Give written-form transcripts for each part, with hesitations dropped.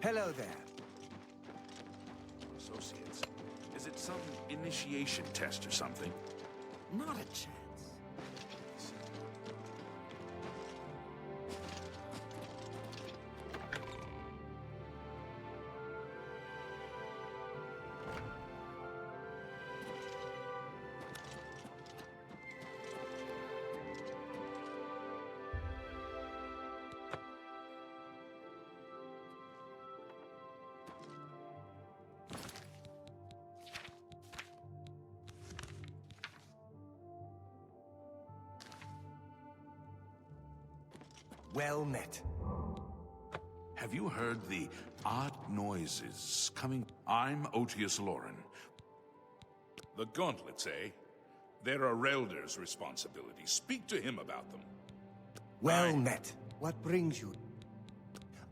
Hello there. Associates. Is it some initiation test or something? Not a chance. Well met. Have you heard the odd noises coming? I'm Otius Loren. The gauntlets, eh? They're a Relder's responsibility. Speak to him about them. Well met. What brings you?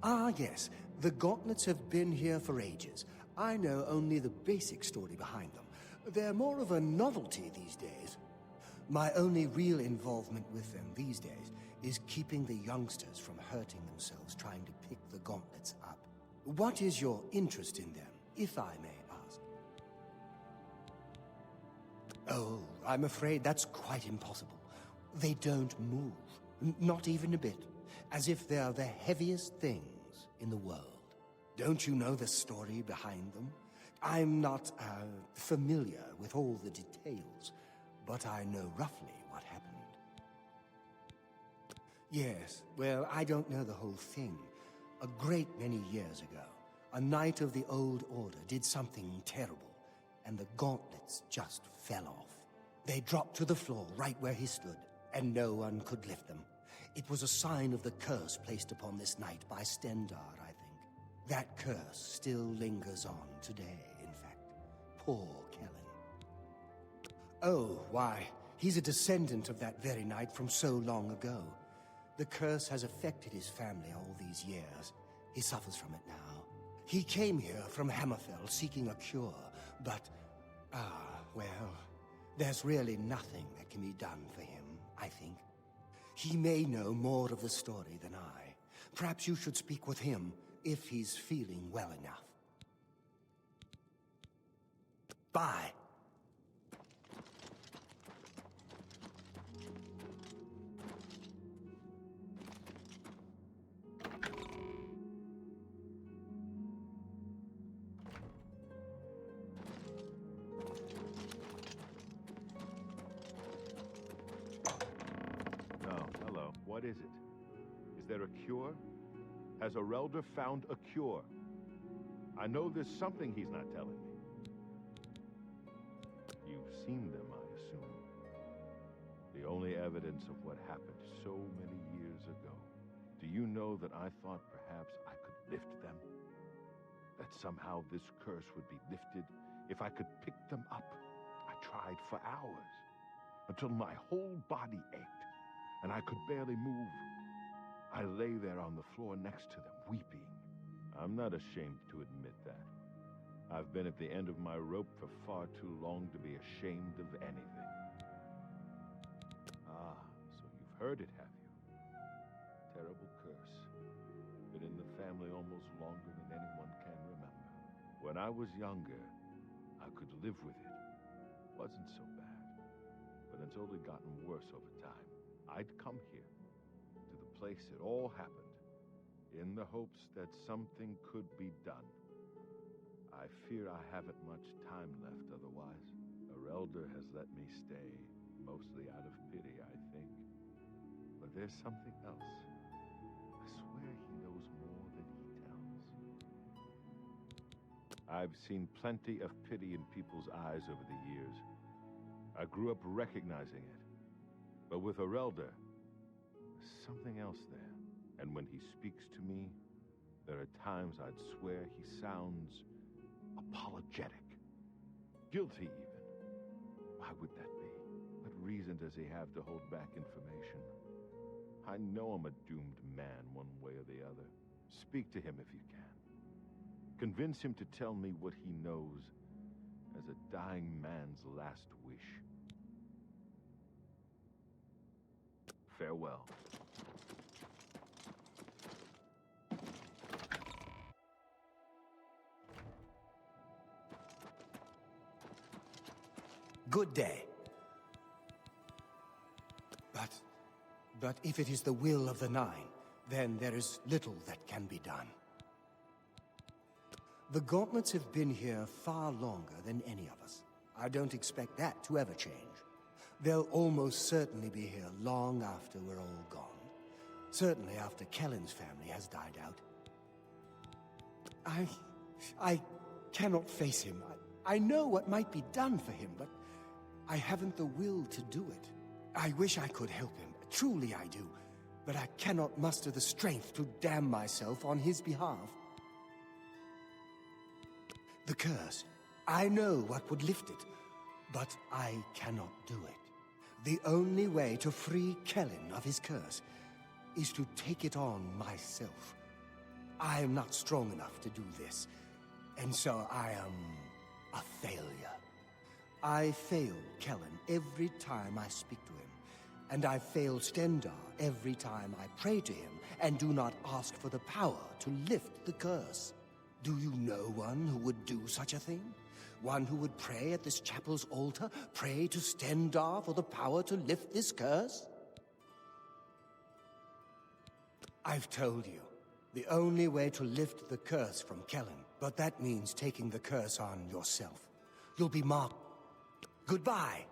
Ah, yes. The gauntlets have been here for ages. I know only the basic story behind them. They're more of a novelty these days. My only real involvement with them these days is keeping the youngsters from hurting themselves trying to pick the gauntlets up. What is your interest in them, if I may ask? Oh, I'm afraid that's quite impossible. They don't move, not even a bit, as if they're the heaviest things in the world. Don't you know the story behind them? I'm not, familiar with all the details, but I know roughly what happened. Yes, well, I don't know the whole thing. A great many years ago, a knight of the Old Order did something terrible, and the gauntlets just fell off. They dropped to the floor right where he stood, and no one could lift them. It was a sign of the curse placed upon this knight by Stendarr, I think. That curse still lingers on today, in fact. Poor Kellen. Oh, why, he's a descendant of that very knight from so long ago. The curse has affected his family all these years. He suffers from it now. He came here from Hammerfell seeking a cure, but... well, there's really nothing that can be done for him, I think. He may know more of the story than I. Perhaps you should speak with him, if he's feeling well enough. Bye! What is it? Is there a cure? Has a Relder found a cure? I know there's something he's not telling me. You've seen them, I assume. The only evidence of what happened so many years ago. Do you know that I thought perhaps I could lift them? That somehow this curse would be lifted if I could pick them up. I tried for hours, until my whole body ached, and I could barely move. I lay there on the floor next to them, weeping. I'm not ashamed to admit that. I've been at the end of my rope for far too long to be ashamed of anything. Ah, so you've heard it, have you? Terrible curse. Been in the family almost longer than anyone can remember. When I was younger, I could live with it. Wasn't so bad. But it's only gotten worse over time. I'd come here, to the place it all happened, in the hopes that something could be done. I fear I haven't much time left otherwise. A Relder has let me stay, mostly out of pity, I think. But there's something else. I swear he knows more than he tells. I've seen plenty of pity in people's eyes over the years. I grew up recognizing it. But with a Relder, there's something else there. And when he speaks to me, there are times I'd swear he sounds apologetic. Guilty, even. Why would that be? What reason does he have to hold back information? I know I'm a doomed man one way or the other. Speak to him if you can. Convince him to tell me what he knows as a dying man's last wish. Farewell. Good day. But if it is the will of the Nine, then there is little that can be done. The gauntlets have been here far longer than any of us. I don't expect that to ever change. They'll almost certainly be here long after we're all gone. Certainly after Kellen's family has died out. I cannot face him. I know what might be done for him, but I haven't the will to do it. I wish I could help him. Truly I do. But I cannot muster the strength to damn myself on his behalf. The curse. I know what would lift it, but I cannot do it. The only way to free Kellen of his curse is to take it on myself. I am not strong enough to do this, and so I am a failure. I fail Kellen every time I speak to him, and I fail Stendarr every time I pray to him and do not ask for the power to lift the curse. Do you know one who would do such a thing? One who would pray at this chapel's altar, pray to Stendarr for the power to lift this curse? I've told you, the only way to lift the curse from Kellen, but that means taking the curse on yourself. You'll be marked. Goodbye.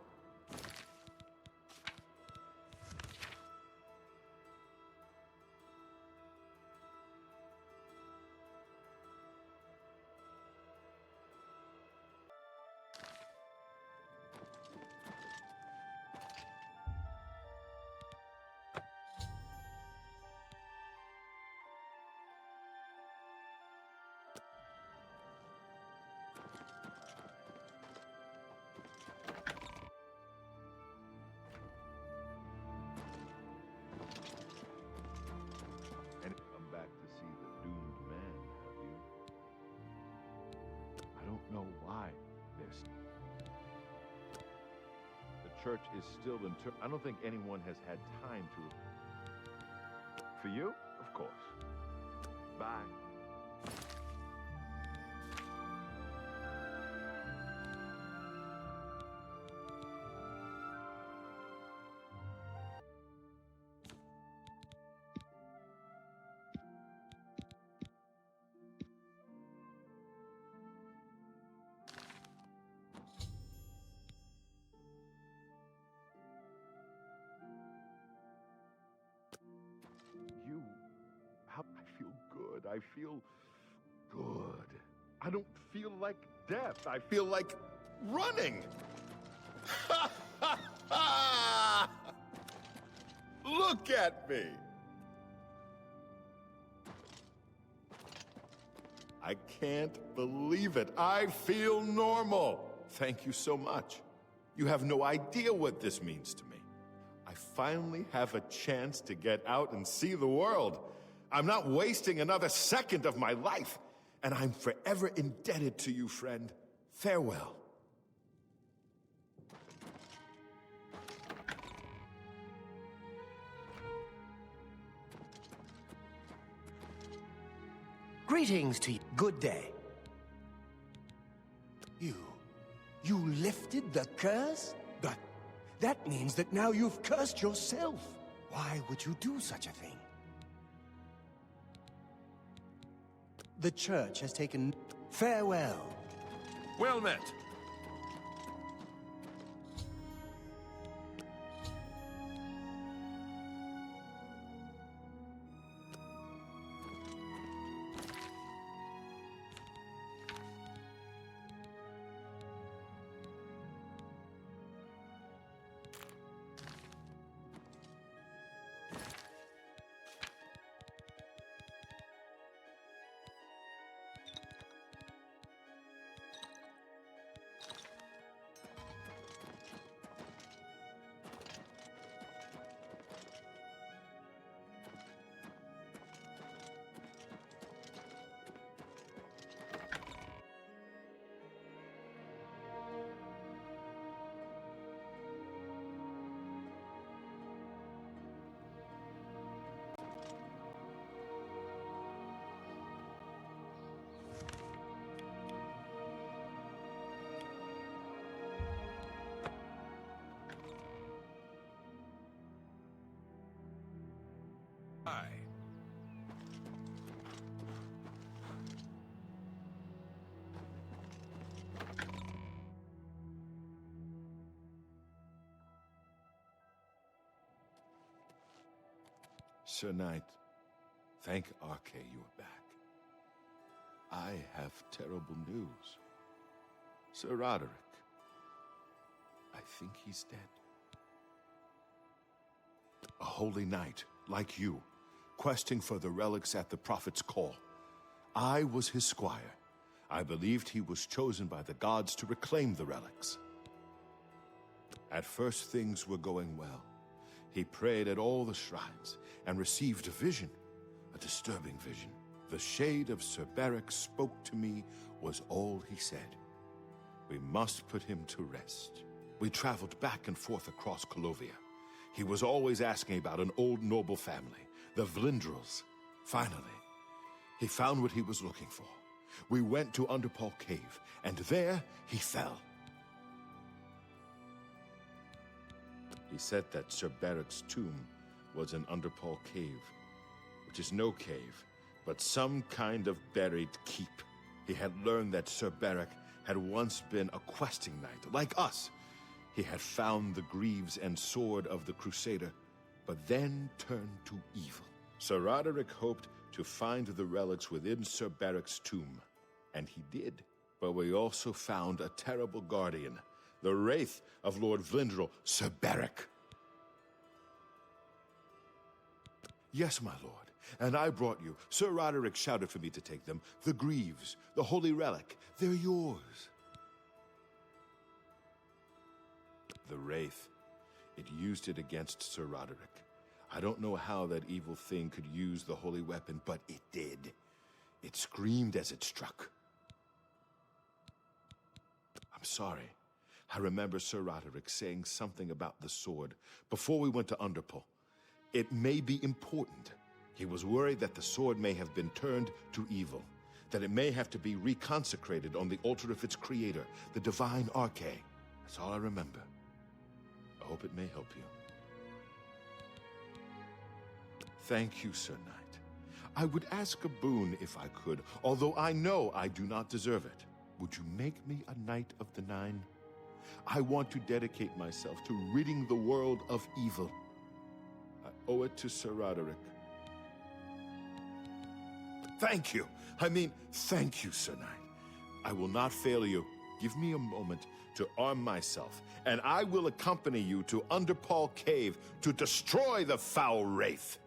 And come back to see the doomed man, have you? I don't know why there's... The church is still in... I don't think anyone has had time to... For you? Of course. Bye. I feel good. I feel good. I don't feel like death. I feel like running. Look at me. I can't believe it. I feel normal. Thank you so much. You have no idea what this means to me. I finally have a chance to get out and see the world. I'm not wasting another second of my life, and I'm forever indebted to you, friend. Farewell. Greetings to you. Good day. You lifted the curse? But that means that now you've cursed yourself. Why would you do such a thing? The church has taken farewell. Well met. Sir Knight, thank Arke you are back. I have terrible news. Sir Roderick, I think he's dead. A holy knight, like you, questing for the relics at the Prophet's call. I was his squire. I believed he was chosen by the gods to reclaim the relics. At first, things were going well. He prayed at all the shrines and received a vision, a disturbing vision. The shade of Sir Beric spoke to me was all he said. We must put him to rest. We traveled back and forth across Colovia. He was always asking about an old noble family, the Vlindrels. Finally, he found what he was looking for. We went to Underpaw Cave, and there he fell. He said that Sir Beric's tomb was in Underpaw Cave, which is no cave, but some kind of buried keep. He had learned that Sir Beric had once been a questing knight, like us. He had found the greaves and sword of the Crusader, but then turned to evil. Sir Roderick hoped to find the relics within Sir Beric's tomb, and he did. But we also found a terrible guardian, the wraith of Lord Vlindrel, Sir Beric. Yes, my lord, and I brought you. Sir Roderick shouted for me to take them. The greaves, the holy relic, they're yours. The wraith, it used it against Sir Roderick. I don't know how that evil thing could use the holy weapon, but it did. It screamed as it struck. I'm sorry. I remember Sir Roderick saying something about the sword before we went to Underpaw. It may be important. He was worried that the sword may have been turned to evil, that it may have to be reconsecrated on the altar of its creator, the divine Arke. That's all I remember. I hope it may help you. Thank you, Sir Knight. I would ask a boon if I could, although I know I do not deserve it. Would you make me a Knight of the Nine? I want to dedicate myself to ridding the world of evil. I owe it to Sir Roderick. Thank you. Thank you, Sir Knight. I will not fail you. Give me a moment to arm myself, and I will accompany you to Underpaw Cave to destroy the foul wraith.